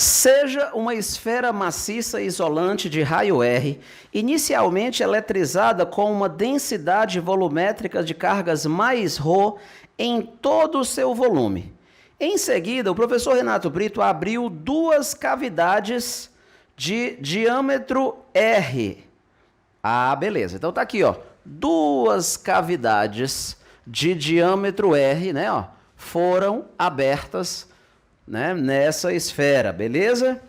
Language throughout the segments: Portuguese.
Seja uma esfera maciça isolante de raio R, inicialmente eletrizada com uma densidade volumétrica de cargas mais ρ em todo o seu volume. Em seguida, o professor Renato Brito abriu duas cavidades de diâmetro R. Ah, beleza. Então tá aqui, ó. Duas cavidades de diâmetro R, né, ó, foram abertas, né, nessa esfera, beleza?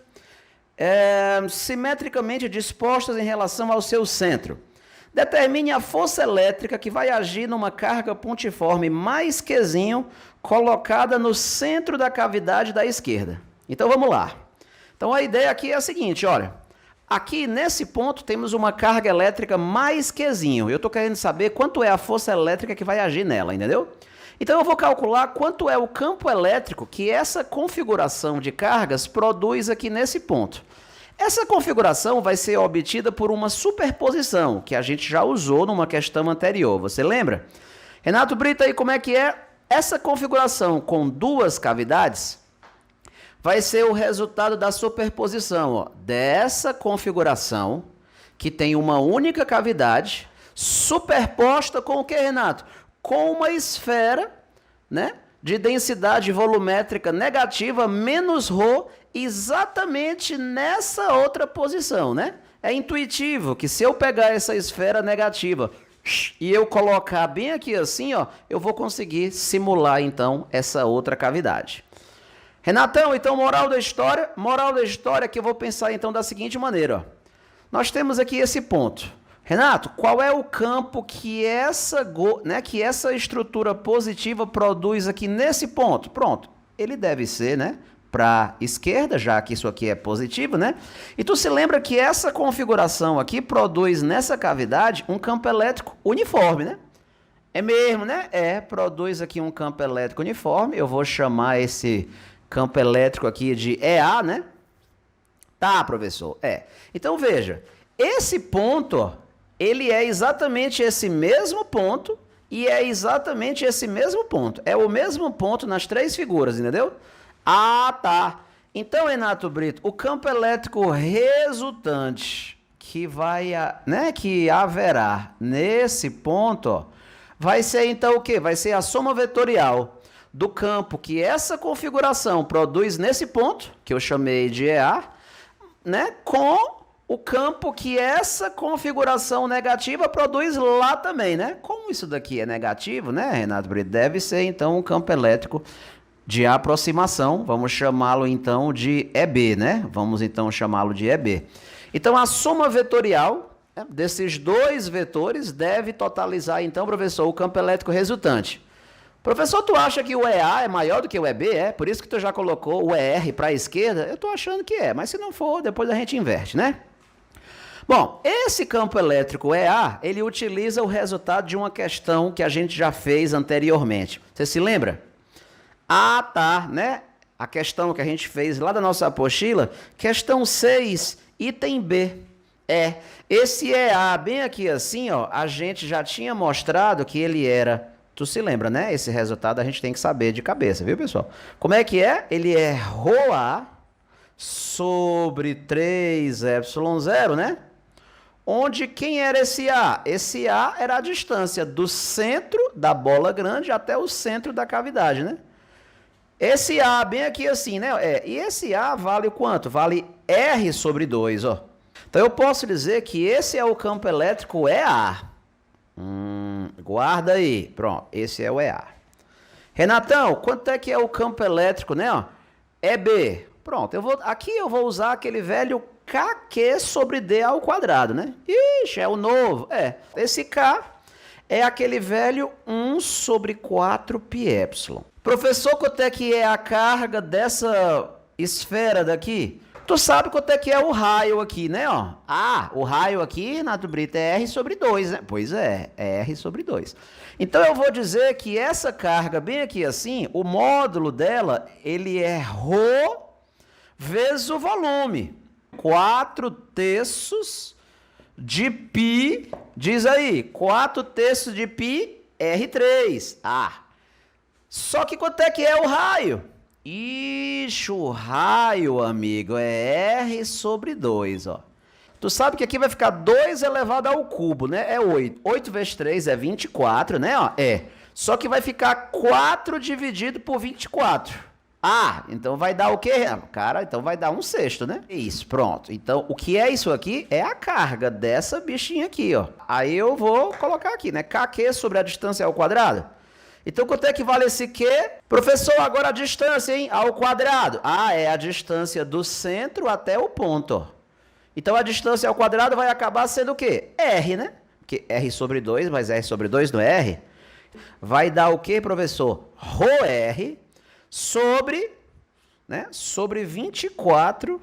Simetricamente dispostas em relação ao seu centro. Determine a força elétrica que vai agir numa carga pontiforme mais Qzinho colocada no centro da cavidade da esquerda. Então vamos lá. Então a ideia aqui é a seguinte, olha. Aqui nesse ponto temos uma carga elétrica mais Qzinho. Eu estou querendo saber quanto é a força elétrica que vai agir nela, entendeu? Então eu vou calcular quanto é o campo elétrico que essa configuração de cargas produz aqui nesse ponto. Essa configuração vai ser obtida por uma superposição, que a gente já usou numa questão anterior. Você lembra? Renato Brito, aí como é que é? Essa configuração com duas cavidades vai ser o resultado da superposição, ó, dessa configuração, que tem uma única cavidade, superposta com o que, Renato? Com uma esfera, né, de densidade volumétrica negativa menos ρ, exatamente nessa outra posição, né? É intuitivo que se eu pegar essa esfera negativa e eu colocar bem aqui assim, ó, eu vou conseguir simular, então, essa outra cavidade. Renatão, então, moral da história que eu vou pensar, então, da seguinte maneira, ó. Nós temos aqui esse ponto. Renato, qual é o campo que que essa estrutura positiva produz aqui nesse ponto? Pronto, ele deve ser, né, para a esquerda, já que isso aqui é positivo, né? E tu se lembra que essa configuração aqui produz nessa cavidade um campo elétrico uniforme, né? É mesmo, né? Produz aqui um campo elétrico uniforme. Eu vou chamar esse campo elétrico aqui de EA, né? Tá, professor? Então, veja, esse ponto, ó, ele é exatamente esse mesmo ponto e é exatamente esse mesmo ponto. É o mesmo ponto nas três figuras, entendeu? Ah, tá. Então, Renato Brito, o campo elétrico resultante que que haverá nesse ponto, ó, vai ser então o quê? Vai ser a soma vetorial do campo que essa configuração produz nesse ponto, que eu chamei de EA, né, com o campo que essa configuração negativa produz lá também, né? Como isso daqui é negativo, né, Renato Brito? Deve ser, então, um campo elétrico de aproximação. Vamos chamá-lo, então, de EB, né? Vamos, então, chamá-lo de EB. Então, a soma vetorial, né, desses dois vetores deve totalizar, então, professor, o campo elétrico resultante. Professor, tu acha que o EA é maior do que o EB? Por isso que tu já colocou o ER para a esquerda? Eu estou achando que é, mas se não for, depois a gente inverte, né? Bom, esse campo elétrico EA, ele utiliza o resultado de uma questão que a gente já fez anteriormente. Você se lembra? Ah, tá, né? A questão que a gente fez lá da nossa apostila, questão 6, item B. Esse EA, bem aqui assim, ó, a gente já tinha mostrado que ele era... Tu se lembra, né? Esse resultado a gente tem que saber de cabeça, viu, pessoal? Como é que é? Ele é ρA sobre 3ε0, né? Onde quem era esse A? Esse A era a distância do centro da bola grande até o centro da cavidade, né? Esse A, bem aqui assim, né? E esse A vale quanto? Vale R sobre 2, ó. Então eu posso dizer que esse é o campo elétrico EA. Guarda aí. Pronto, esse é o EA. Renatão, quanto é que é o campo elétrico, né? Ó, EB. Pronto, aqui eu vou usar aquele velho KQ sobre D ao quadrado, né? Ixi, é o novo. Esse K é aquele velho 1 sobre 4πε. Professor, quanto é que é a carga dessa esfera daqui? Tu sabe quanto é que é o raio aqui, né? Ó? Ah, o raio aqui, Renato Brito, é R sobre 2, né? Pois é R sobre 2. Então eu vou dizer que essa carga, bem aqui assim, o módulo dela, ele é ρ vezes o volume. 4/3 de π, diz aí, 4/3 de π, R3. Ah, só que quanto é que é o raio? Ixi, o raio, amigo, é R sobre 2, ó. Tu sabe que aqui vai ficar 2 elevado ao cubo, né? É 8. 8 vezes 3 é 24, né? Ó, Só que vai ficar 4 dividido por 24. Ah, então vai dar o quê? Cara, então vai dar 1/6, né? Isso, pronto. Então, o que é isso aqui? É a carga dessa bichinha aqui, ó. Aí eu vou colocar aqui, né? KQ sobre a distância ao quadrado. Então, quanto é que vale esse Q? Professor, agora a distância, hein? Ao quadrado. Ah, é a distância do centro até o ponto, ó. Então, a distância ao quadrado vai acabar sendo o quê? R, né? Porque R sobre 2, mas R sobre 2 não é R. Vai dar o quê, professor? ρr sobre, né? Sobre 24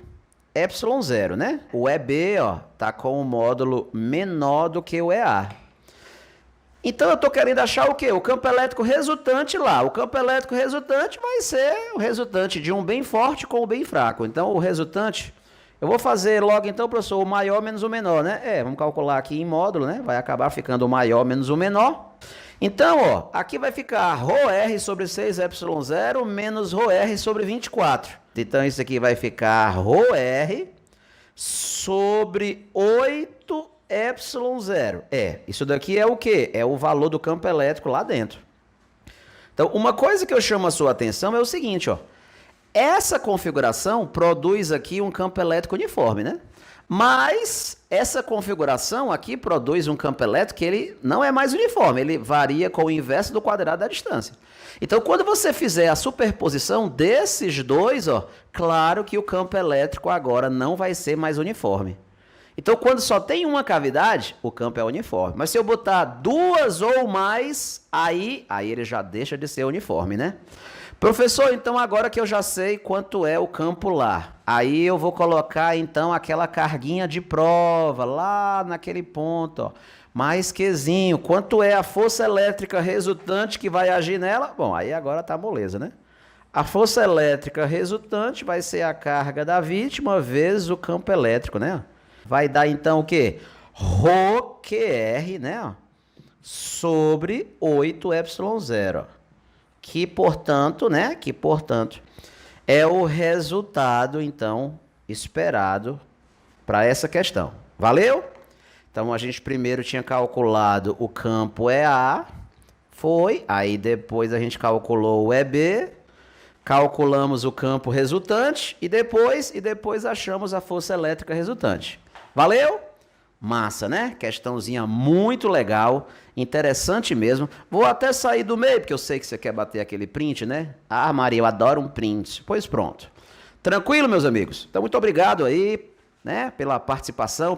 ε0, né? O EB, ó, tá com um módulo menor do que o EA. Então, eu estou querendo achar o quê? O campo elétrico resultante lá. O campo elétrico resultante vai ser o resultante de um bem forte com o bem fraco. Então, o resultante... Eu vou fazer logo, então, professor, o maior menos o menor, né? Vamos calcular aqui em módulo, né? Vai acabar ficando o maior menos o menor. Então, ó, aqui vai ficar ρr sobre 6ε0 menos ρr sobre 24. Então, isso aqui vai ficar ρr sobre 8ε0. Isso daqui é o quê? É o valor do campo elétrico lá dentro. Então, uma coisa que eu chamo a sua atenção é o seguinte, ó. Essa configuração produz aqui um campo elétrico uniforme, né? Mas essa configuração aqui produz um campo elétrico que ele não é mais uniforme, ele varia com o inverso do quadrado da distância. Então, quando você fizer a superposição desses dois, ó, claro que o campo elétrico agora não vai ser mais uniforme. Então, quando só tem uma cavidade, o campo é uniforme. Mas se eu botar duas ou mais, aí ele já deixa de ser uniforme, né? Professor, então agora que eu já sei quanto é o campo lá, aí eu vou colocar então aquela carguinha de prova lá naquele ponto, ó. Mais Qzinho, quanto é a força elétrica resultante que vai agir nela? Bom, aí agora tá moleza, né? A força elétrica resultante vai ser a carga da vítima vezes o campo elétrico, né? Vai dar então o quê? ρQr, né? Sobre 8ε0, ó. Que, portanto, é o resultado, então, esperado para essa questão. Valeu? Então, a gente primeiro tinha calculado o campo EA, aí depois a gente calculou o EB, calculamos o campo resultante e depois achamos a força elétrica resultante. Valeu? Massa, né? Questãozinha muito legal, interessante mesmo. Vou até sair do meio, porque eu sei que você quer bater aquele print, né? Ah, Maria, eu adoro um print. Pois pronto. Tranquilo, meus amigos? Então, muito obrigado aí, né, pela participação,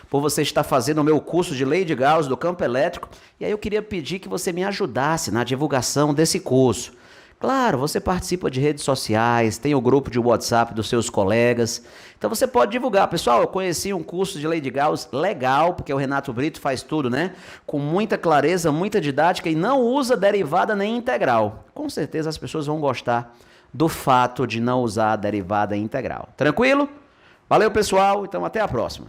por você estar fazendo o meu curso de Lei de Gauss do campo elétrico. E aí eu queria pedir que você me ajudasse na divulgação desse curso. Claro, você participa de redes sociais, tem o grupo de WhatsApp dos seus colegas, então você pode divulgar. Pessoal, eu conheci um curso de Lei de Gauss legal, porque o Renato Brito faz tudo, né? Com muita clareza, muita didática e não usa derivada nem integral. Com certeza as pessoas vão gostar do fato de não usar a derivada integral. Tranquilo? Valeu, pessoal, então até a próxima.